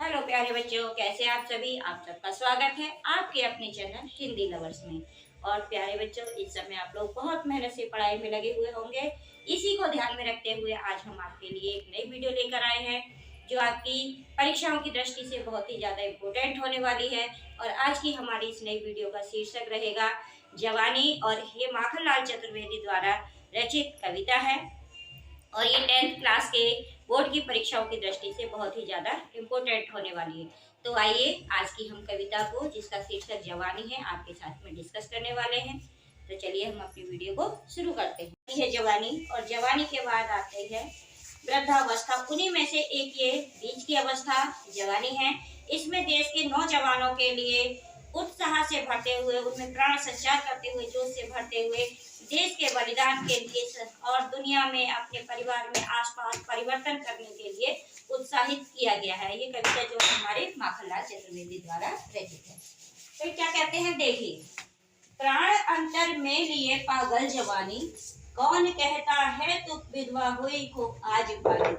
Hello प्यारे बच्चों, कैसे आप सभी। आप सबका स्वागत है आपके अपने चैनल हिंदी लवर्स में। और प्यारे बच्चों, इस समय आप लोग बहुत मेहनत से पढ़ाई में लगे हुए होंगे। इसी को ध्यान में रखते हुए आज हम आपके लिए एक नई वीडियो लेकर आए हैं जो आपकी परीक्षाओं की दृष्टि से बहुत ही ज़्यादा इम्पोर्टेंट होने वाली है। और आज की हमारी इस नई वीडियो का शीर्षक रहेगा जवानी, और ये माखनलाल चतुर्वेदी द्वारा रचित कविता है। और ये 10th क्लास के बोर्ड की परीक्षाओं की दृष्टि से बहुत ही ज़्यादा इम्पोर्टेंट होने वाली है। तो आइए आज की हम कविता को, जिसका शीर्षक जवानी है, आपके साथ में डिस्कस करने वाले हैं। तो चलिए हम अपनी वीडियो को शुरू करते हैं। ये जवानी, और जवानी के बाद आते हैं वृद्धावस्था। उन्हीं में से एक ये बीच की अवस्था जवानी है। इसमें देश के नौजवानों के लिए उत्साह से भरते हुए, उनमें प्राण संचार करते हुए, जोश से भरते हुए, देश के बलिदान के लिए और दुनिया में अपने परिवार में आसपास परिवर्तन करने के लिए उत्साहित किया गया है। ये कविता जो हमारे माखनलाल चतुर्वेदी द्वारा रचित है। तो क्या कहते हैं, देखिए। प्राण अंतर में लिए पागल जवानी, कौन कहता है तू विधवा हुई को आज पाली।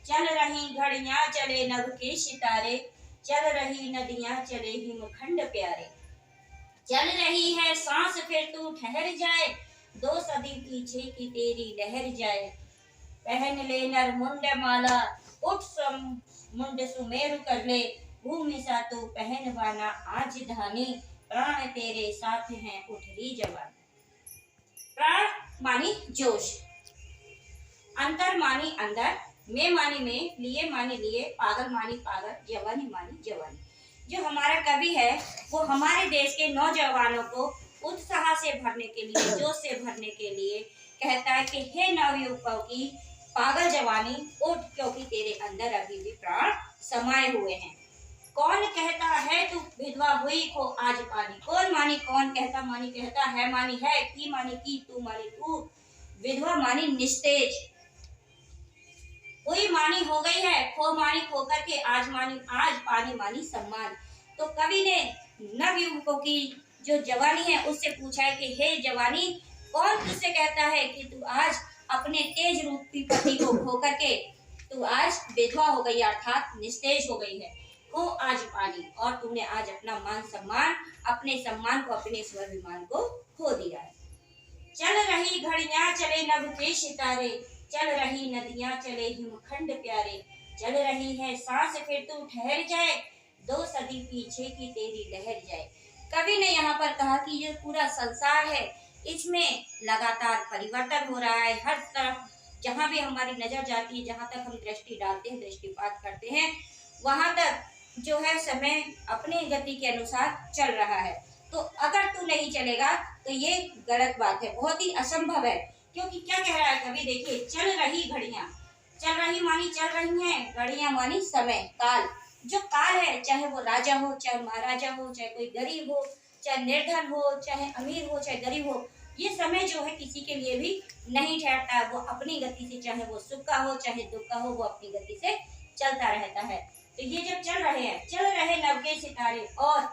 चल रही घड़ियां चले नभ के सितारे, चल रही नदियां चले हिमखंड प्यारे। चल रही है सांस फिर तू ठहर जाए, 2 सदी पीछे की तेरी लहर जाए। पहन ले नर मुंड माला, उठ मुंड सुमेरु कर ले, भूमि सा तू पहनवाना आज धानी, प्राण तेरे साथ हैं उठ रही जवान। प्राण मानी जोश, अंतर मानी अंदर, में मानी में, लिए मानी लिए, पागल मानी पागल, जवानी मानी जवानी। जो हमारा कवि है वो हमारे देश के नौजवानों को उत्साह से भरने के लिए, जोश से भरने के लिए कहता है कि हे नवयुवकों की पागल जवानी, उठ क्योंकि तेरे अंदर अभी भी प्राण समाये हुए हैं। कौन कहता है तू विधवा हुई को आज पानी। कौन मानी कौन, कहता मानी कहता, है मानी है, की मानी की, तू मानी तू, विधवा मानी निस्तेज, हुई मानी हो गई है, खो मानी खो करके, आज मानी आज, पानी मानी सम्मान। तो कवि ने नवयुवकों की जो जवानी है उससे पूछा है कि हे जवानी, कौन तुझसे कहता है कि तू आज अपने तेज रूपी पति को खो करके तू आज विधवा हो गई, अर्थात निस्तेज हो गई है। खो आज पानी, और तूने आज अपना मान सम्मान, अपने सम्मान को, अपने स्वाभिमान को खो दिया है। चल रही घड़ियां चले नभ के सितारे, चल रही नदियां चले हिमखंड प्यारे। चल रही है सांस फिर तू ठहर जाए, 2 सदी पीछे की तेरी लहर जाए। कवि ने यहाँ पर कहा कि ये पूरा संसार है, इसमें लगातार परिवर्तन हो रहा है। हर तरफ जहाँ भी हमारी नजर जाती है, जहाँ तक हम दृष्टि डालते हैं, दृष्टिपात करते हैं, वहां तक जो है समय अपने गति के अनुसार चल रहा है। तो अगर तू नहीं चलेगा तो ये गलत बात है, बहुत ही असंभव है। क्योंकि क्या कह रहा है कवि, देखिए। चल रही घड़ियां, चल रही मानी चल रही हैं, घड़ियां मानी समय, काल। जो काल है, चाहे वो राजा हो, चाहे महाराजा हो, चाहे कोई गरीब हो, चाहे निर्धन हो, चाहे अमीर हो, चाहे गरीब हो, ये समय जो है किसी के लिए भी नहीं ठहरता है। वो अपनी गति से, चाहे वो सुख का हो चाहे दुख का हो, वो अपनी गति से चलता रहता है। तो ये जब चल रहे हैं, चल रहे नभ के सितारे, और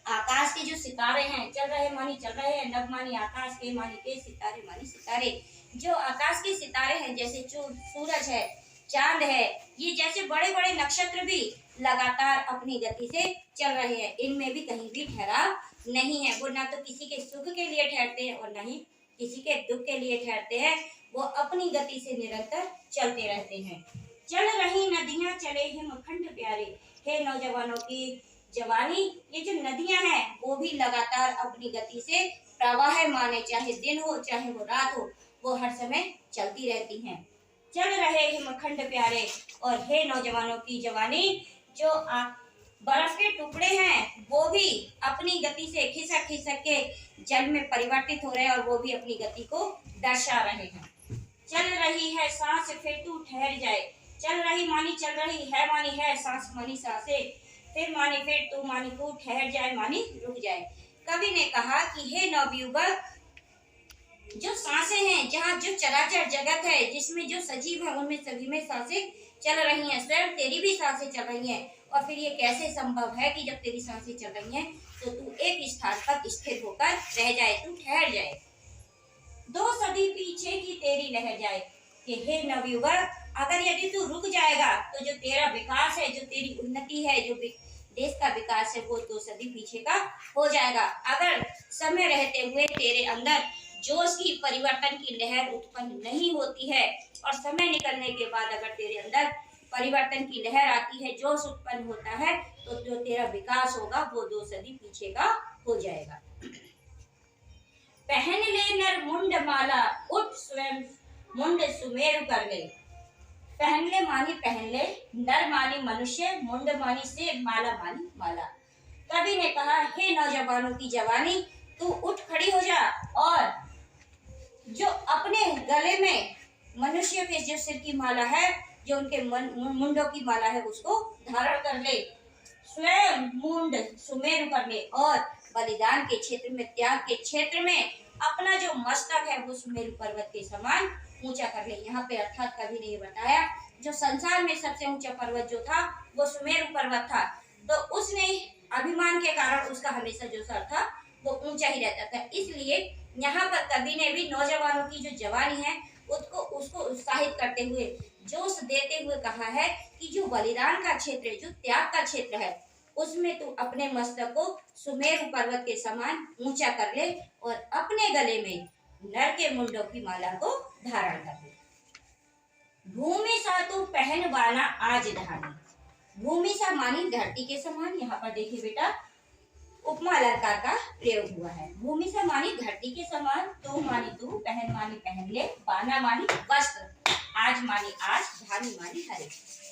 आकाश के जो सितारे हैं, चल रहे मानी चल रहे हैं, नभ मानी आकाश के, मानी के, सितारे मानी सितारे। जो आकाश के सितारे हैं, जैसे सूरज है, चांद है, ये जैसे बड़े बड़े नक्षत्र भी लगातार अपनी गति से चल रहे हैं। इनमें भी कहीं भी ठहराव नहीं है। वो ना तो किसी के सुख के लिए ठहरते हैं और ना ही किसी के दुख के लिए ठहरते हैं। वो अपनी गति से निरंतर चलते रहते हैं। चल रही नदियां चले हिमखंड प्यारे। हे नौजवानों की जवानी, ये जो नदियां हैं वो भी लगातार अपनी गति से प्रवाह माने, चाहे दिन हो चाहे वो रात हो, वो हर समय चलती रहती हैं। चल रहे हिमखंड प्यारे, और हे नौजवानों की जवानी, जो बर्फ के टुकड़े हैं वो भी अपनी गति से खिसक खिसक के जल में परिवर्तित हो रहे हैं, और वो भी अपनी गति को दर्शा रहे हैं। चल रही है सांस फिर तू ठहर जाए, चल रही मानी चल रही, है मानी है, सांस मानी सांसे, फिर मानी फिर तू मानी तू, ठहर जाए मानी रुक जाए। कवि ने कहा कि हे नवयुवक, जो सांसें हैं, जहाँ जो चराचर जगत है, जिसमें जो सजीव है, उनमें सभी में सांसें चल रही हैं। स्वयं तेरी भी सांसें चल रही हैं। और फिर ये कैसे संभव है कि जब तेरी सांसें चल रही हैं तो तू एक स्थान पर स्थिर होकर रह जाए, तू ठहर जाए। 2 सदी पीछे की तेरी लहर जाए। कि हे नवयुवक, अगर यदि तू रुक जाएगा तो जो तेरा विकास है, जो तेरी उन्नति है, जो देश का विकास है, वो 2 सदी पीछे का हो जाएगा। अगर समय रहते हुए तेरे अंदर जोश की, परिवर्तन की लहर उत्पन्न नहीं होती है और समय निकलने के बाद अगर तेरे अंदर परिवर्तन की लहर आती है, जोश उत्पन्न होता है, तो जो तेरा विकास होगा वो 2 सदी पीछे का हो जाएगा। पहन ले नर मुंड माला, उठ स्वयं मुंड सुमेरु कर ले। पहन ले मानी पहन ले, नर मानी मनुष्य, मुंड मानी सिर, माला मानी माला। कवि ने कहा, हे नौजवानों की जवानी, तू उठ खड़ी हो जा और जो अपने गले में मनुष्य के जो सिर की माला है, जो उनके मुंडों की माला है, उसको धारण कर ले। स्वयं मुंड सुमेरु कर ले और बलिदान के क्षेत्र में, त्याग के क्षेत्र में अपना जो मस्तक है वो सुमेरु पर्वत के समान ऊंचा कर ले। यहाँ पे अर्थात कवि ने ये बताया, जो संसार में सबसे ऊंचा पर्वत जो था वो सुमेरु पर्वत था, तो उसने अभिमान के कारण उसका हमेशा जो सर था वो ऊंचा ही रहता था। इसलिए यहाँ पर कवि ने भी नौजवानों की जो जवानी है उसको उत्साहित करते हुए, जोश देते हुए कहा है कि जो बलिदान का क्षेत्र है, जो त्याग का क्षेत्र है, उसमें तू अपने मस्तक को सुमेरु पर्वत के समान ऊंचा कर ले और अपने गले में नर के मुंडों की माला को धारण कर ले। भूमि सा तू पहन बाना आज धानी। भूमि सा मानी धरती के समान। यहाँ पर देखिए बेटा, उपमा अलंकार का प्रयोग हुआ है। भूमि सा मानी धरती के समान, तू मानी तू, पहन मानी पहन ले, बाना मानी वस्त्र, आज मानी आज, धानी मानी हरे।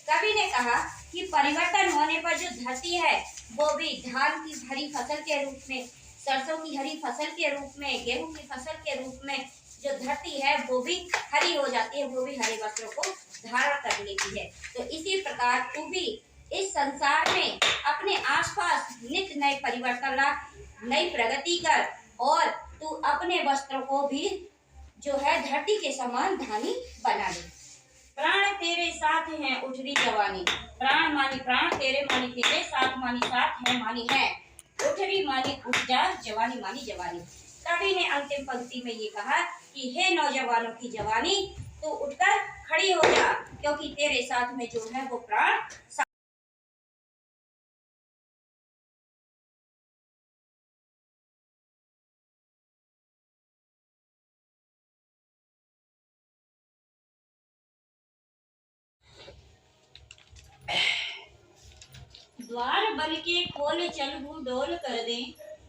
कवि ने कहा कि परिवर्तन होने पर जो धरती है वो भी धान की हरी फसल के रूप में, सरसों की हरी फसल के रूप में, गेहूं की फसल के रूप में जो धरती है वो भी हरी हो जाती है, वो भी हरे वस्त्रों को धारण कर लेती है। तो इसी प्रकार तू भी इस संसार में अपने आसपास नित्य नए परिवर्तन ला, नई प्रगति कर और तू अपने वस्त्रों को भी जो है धरती के समान धानी बना ले। प्राण तेरे साथ हैं उठरी जवानी। प्राण मानी प्राण, तेरे मानी तेरे, साथ मानी साथ, है मानी है, उठरी मानी उठ जा, जवानी मानी जवानी। कवि ने अंतिम पंक्ति में ये कहा कि हे नौजवानों की जवानी, तू उठकर खड़ी हो जा, क्योंकि तेरे साथ में जो है वो प्राण। द्वार बल के खोल चलबू डोल कर दे,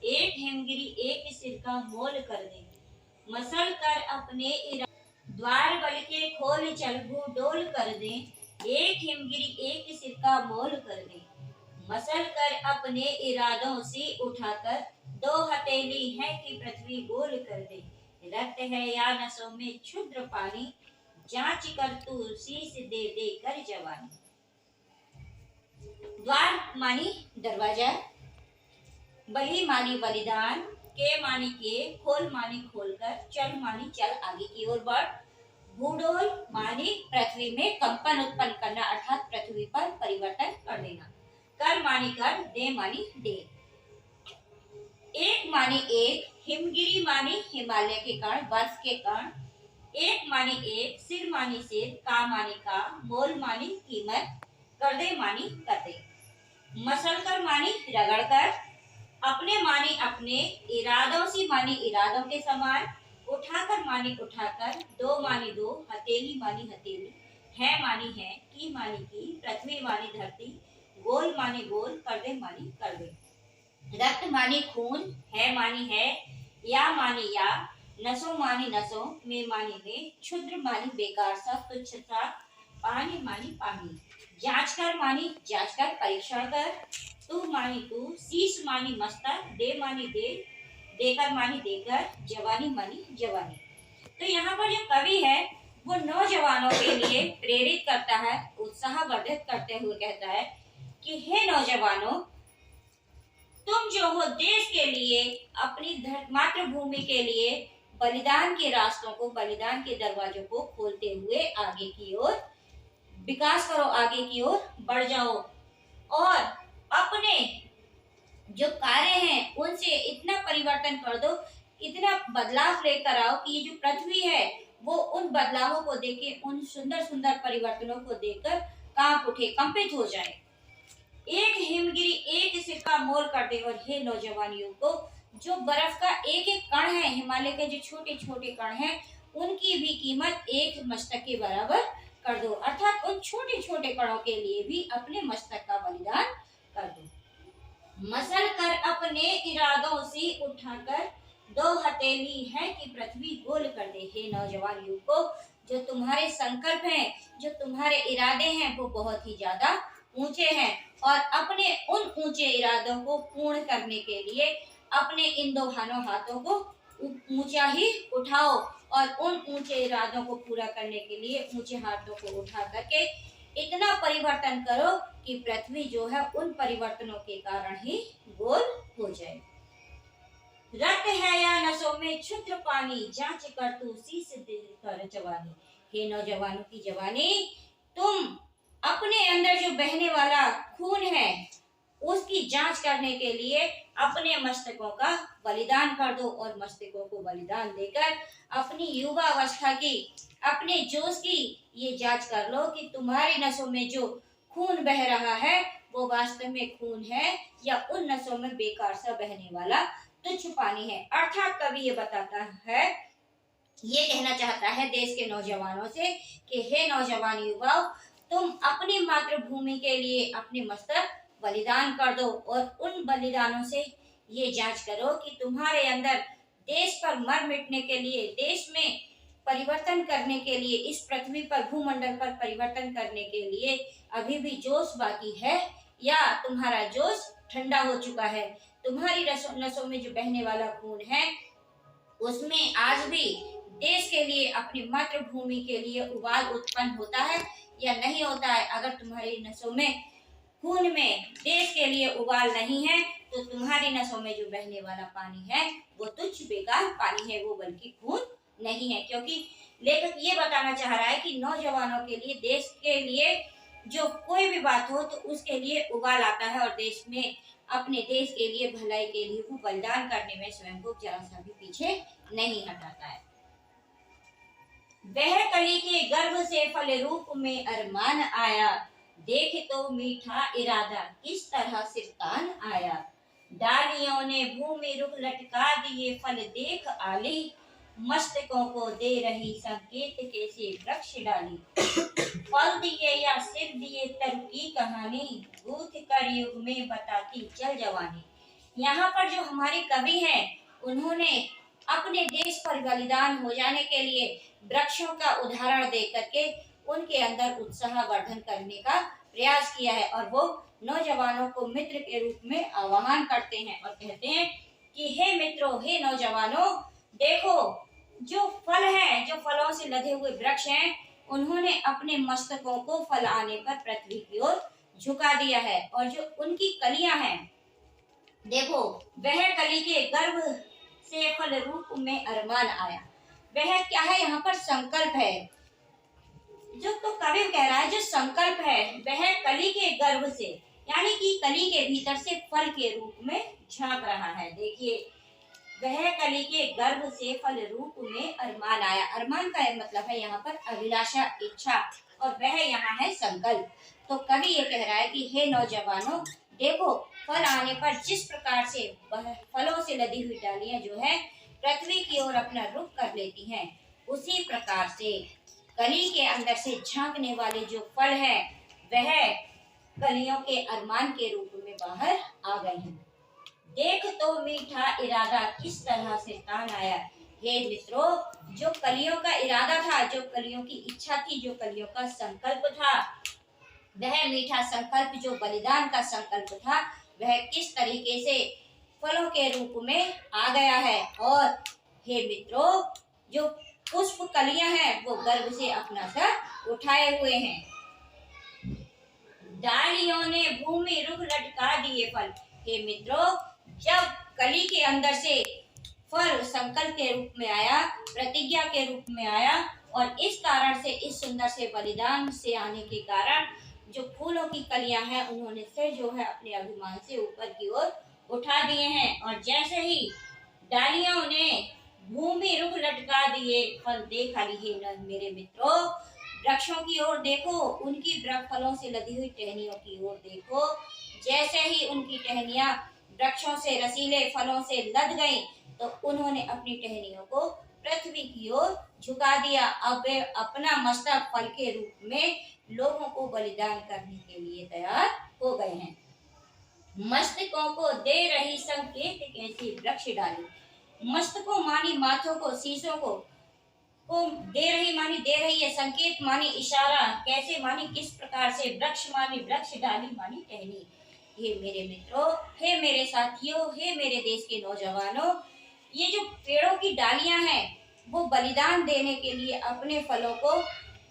एक हिमगिरी एक सिर का मोल कर दे। मसल कर अपने द्वार बल के खोल चलबू डोल कर दे, एक हिमगिरी एक सिर का मोल कर दे। मसल कर अपने इरादों से उठाकर, 2 हथेली है कि पृथ्वी गोल कर दे। रक्त है या नसों में क्षुद्र पानी, जांच कर तू शीश दे दे कर जवानी। द्वार मानी दरवाजा, बलि मानी बलिदान, के मानी के, खोल मानी खोलकर, चल मानी चल आगे की ओर बढ़। भूडोल मानी पृथ्वी में कंपन उत्पन्न करना, अर्थात पृथ्वी पर परिवर्तन कर देना। कर मानी कर, दे मानी दे। एक मानी एक, हिमगिरी मानी हिमालय के कण, बर्फ के कण। एक मानी एक, सिर मानी सिर, का मानी का, मोल मानी कीमत, कर दे मानी कर दे। मसल कर मानी रगड़ कर, अपने मानी अपने, इरादों से मानी इरादों के समान, उठाकर मानी उठाकर, 2 मानी 2, हथेली मानी हथेली, है मानी है, की मानी की, पृथ्वी मानी धरती, गोल मानी गोल, कर दे मानी कर दे। रक्त मानी खून, है मानी है, या मानी या, नसों मानी नसों, में मानी में, क्षुद्र मानी बेकार सा, तुच्छ सा, पानी मानी पानी। जांच कर मानी जांच कर, परीक्षण कर, तू मानी तू, शीश मानी मस्तक, दे मानी दे, देकर मानी देकर, जवानी मानी जवानी। तो यहाँ पर जो कवि है वो नौजवानों के लिए प्रेरित करता है, उत्साहवर्धित करते हुए कहता है कि हे नौजवानों, तुम जो हो देश के लिए, अपनी मातृभूमि के लिए बलिदान के रास्तों को, बलिदान के दरवाजों को खोलते हुए आगे की ओर विकास करो, आगे की ओर बढ़ जाओ और अपने जो कार्य हैं उनसे इतना परिवर्तन कर दो, इतना बदलाव लेकर आओ कि ये जो पृथ्वी है वो उन बदलावों को देख के, उन सुंदर सुंदर परिवर्तनों को देखकर कांप उठे, कंपित हो जाए। एक हिमगिरी एक सिक्का मोल कर दे। और हे नौजवानियों को, जो बर्फ का एक एक कण है, हिमालय के जो छोटे छोटे कण हैं, उनकी भी कीमत एक मस्तक के बराबर कर दो। अर्थात उन छोटे छोटे कणों के लिए भी अपने मस्तक का बलिदान कर दो। मसल कर अपने इरादों से उठाकर दो हथेली है कि पृथ्वी गोल कर दे। हे नौजवान युवकों, जो तुम्हारे संकल्प हैं, जो तुम्हारे इरादे हैं, वो बहुत ही ज्यादा ऊंचे हैं। और अपने उन ऊंचे इरादों को पूर्ण करने के लिए अपने इन दो हाथों को ऊंचा ही उठाओ। और उन ऊंचे इरादों को पूरा करने के लिए ऊंचे हाथों को उठा करके इतना परिवर्तन करो कि पृथ्वी जो है उन परिवर्तनों के कारण ही गोल हो जाए। रक्त है या नसों में क्षुद्र पानी, जांच कर तू शीश दे कर जवानी। हे नौजवानों की जवानी, तुम अपने अंदर जो बहने वाला खून है उसकी जांच करने के लिए अपने मस्तकों का बलिदान कर दो। और मस्तकों को बलिदान देकर अपनी युवा अवस्था की, अपने जोश की ये जांच कर लो कि तुम्हारी नसों में जो खून बह रहा है वो वास्तव में खून है या उन नसों में बेकार सा बहने वाला तुच्छ पानी है। अर्थात कवि ये बताता है, ये कहना चाहता है देश के नौजवानों से कि हे नौजवान युवाओ, तुम अपनी मातृभूमि के लिए अपने मस्तक बलिदान कर दो। और उन बलिदानों से ये जांच करो कि तुम्हारे अंदर देश पर मर मिटने के लिए, देश में परिवर्तन करने के लिए, इस पृथ्वी पर, भूमंडल पर परिवर्तन करने के लिए अभी भी जोश बाकी है या तुम्हारा जोश ठंडा हो चुका है। तुम्हारी नसों में जो बहने वाला खून है उसमें आज भी देश के लिए, अपनी मातृभूमि के लिए उबाल उत्पन्न होता है या नहीं होता है। अगर तुम्हारी नसों में, खून में देश के लिए उबाल नहीं है तो तुम्हारी नसों में जो बहने वाला पानी है वो तुच्छ बेकार पानी है, वो बल्कि खून नहीं है। क्योंकि लेखक ये बताना चाह रहा है कि नौजवानों के लिए, देश के लिए जो कोई भी बात हो तो उसके लिए उबाल आता है और देश में, अपने देश के लिए, भलाई के लिए वो बलिदान करने में स्वयं को जरा सा भी पीछे नहीं हटाता है। वह कली के गर्भ से फल रूप में अरमान आया, देख तो मीठा इरादा किस तरह से तान आया। डालियों ने भूमि रुख लटका दिए, फल देख आली, मस्तकों को दे रही संकेत कैसे वृक्ष डाली। फल दिए या सिर दिए तरु की कहानी, गूथ कर युग में बताती चल जवानी। यहाँ पर जो हमारे कवि हैं उन्होंने अपने देश पर बलिदान हो जाने के लिए वृक्षों का उदाहरण दे करके उनके अंदर उत्साह वर्धन करने का प्रयास किया है। और वो नौजवानों को मित्र के रूप में आह्वान करते हैं और कहते हैं कि हे मित्रों, हे नौजवानों, देखो जो फल है, जो फलों से लदे हुए वृक्ष हैं, उन्होंने अपने मस्तकों को फल आने पर पृथ्वी की ओर झुका दिया है। और जो उनकी कलियां हैं, देखो वह कली के गर्भ से फल रूप में अरमान आया। वह क्या है, यहाँ पर संकल्प है। जो तो कवि कह रहा है, जो संकल्प है वह कली के गर्भ से, यानी कि कली के भीतर से फल के रूप में झांक रहा है। देखिए, वह कली के गर्भ से फल रूप में अरमान आया। अरमान का मतलब है यहाँ पर अभिलाषा, इच्छा, और वह यहाँ है संकल्प। तो कवि ये कह रहा है कि हे नौजवानों, देखो फल आने पर जिस प्रकार से फलों से लदी हुई डालियां जो है पृथ्वी की ओर अपना रुख कर लेती हैं, उसी प्रकार से कली के अंदर से झांकने वाले जो फल है वह कलियों के अरमान के रूप में बाहर आ गए हैं। देख तो मीठा इरादा किस तरह से तान आया। हे मित्रों, जो कलियों का इरादा था, जो कलियों की इच्छा थी, जो कलियों का संकल्प था, वह मीठा संकल्प, जो बलिदान का संकल्प था, वह किस तरीके से फलों के रूप में आ गया है। और हे मित्रों, जो पुष्प कलियां हैं वो गर्भ से अपना सर उठाए हुए हैं। डालियों ने भूमि रुख लटका दिए फल। हे मित्रों, जब कली के अंदर से फल संकल्प के रूप में आया, प्रतिज्ञा के रूप में आया, और इस कारण से, इस सुंदर से बलिदान से आने के कारण जो फूलों की कलियां हैं उन्होंने सिर जो है अपने अभिमान से ऊपर की ओर उठा दिए हैं। और जैसे ही डालियों ने भूमि रुख लटका दिए, फल दे खाली है न मेरे मित्रों। वृक्षों की ओर देखो, उनकी फलों से लदी हुई टहनियों की ओर देखो। जैसे ही उनकी टहनियां वृक्षों से रसीले फलों से लद गईं, तो उन्होंने अपनी टहनियों को पृथ्वी की ओर झुका दिया। अब वे अपना मस्तक फल के रूप में लोगों को बलिदान करने के लिए तैयार हो गए हैं। मस्तकों को दे रही संकेत कैसी वृक्ष डाली। मस्तकों मानी माथों को, शीशों को दे रही मानी दे रही है, संकेत मानी इशारा, कैसे मानी किस प्रकार से, वृक्ष मानी वृक्ष, डाली मानी टहनी। हे मेरे मित्रों, हे मेरे साथियों, हे मेरे देश के नौजवानों, ये जो पेड़ों की डालियां हैं वो बलिदान देने के लिए अपने फलों को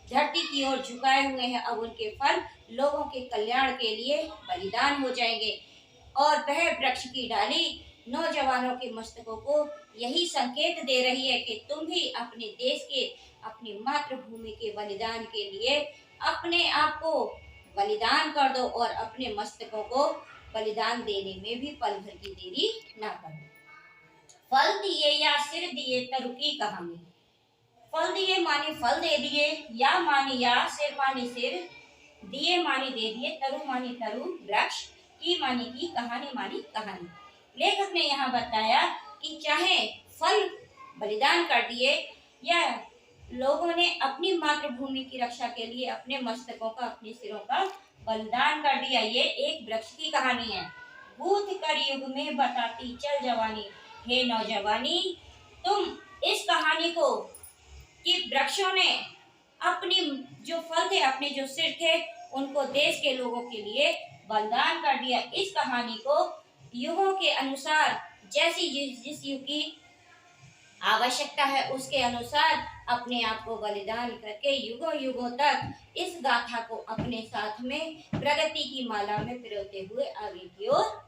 धरती की ओर झुकाए हुए हैं। अब उनके फल लोगों के कल्याण के लिए बलिदान हो जाएंगे। और वह वृक्ष की डाली नौजवानों के मस्तकों को यही संकेत दे रही है कि तुम भी अपने देश के, अपनी मातृभूमि के बलिदान के लिए अपने आप को बलिदान कर दो और अपने मस्तकों को बलिदान देने में भी पल भर की देरी ना करो। फल दिए या सिर दिए तरु की कहानी। फल दिए माने फल दे दिए, या मानी या, सिर मानी सिर, दिए मानी दे दिए, तरु मानी तरु वृक्ष, की मानी की, कहानी मानी कहानी। लेखक ने यहाँ बताया कि चाहे फल बलिदान कर दिए या लोगों ने अपनी मातृभूमि की रक्षा के लिए अपने मस्तकों का, अपने सिरों का बलिदान कर दिया, ये एक वृक्ष की कहानी है। भूत कर युग में बताती चल जवानी, हे नौजवानी, तुम इस कहानी को कि वृक्षों ने अपनी जो फल थे, अपने जो सिर थे, उनको देश के लोगों के लिए बलिदान कर दिया। इस कहानी को युगों के अनुसार, जैसी जिस युग की आवश्यकता है उसके अनुसार अपने आप को बलिदान करके युगों युगों तक इस गाथा को अपने साथ में प्रगति की माला में पिरोते हुए आगे की ओर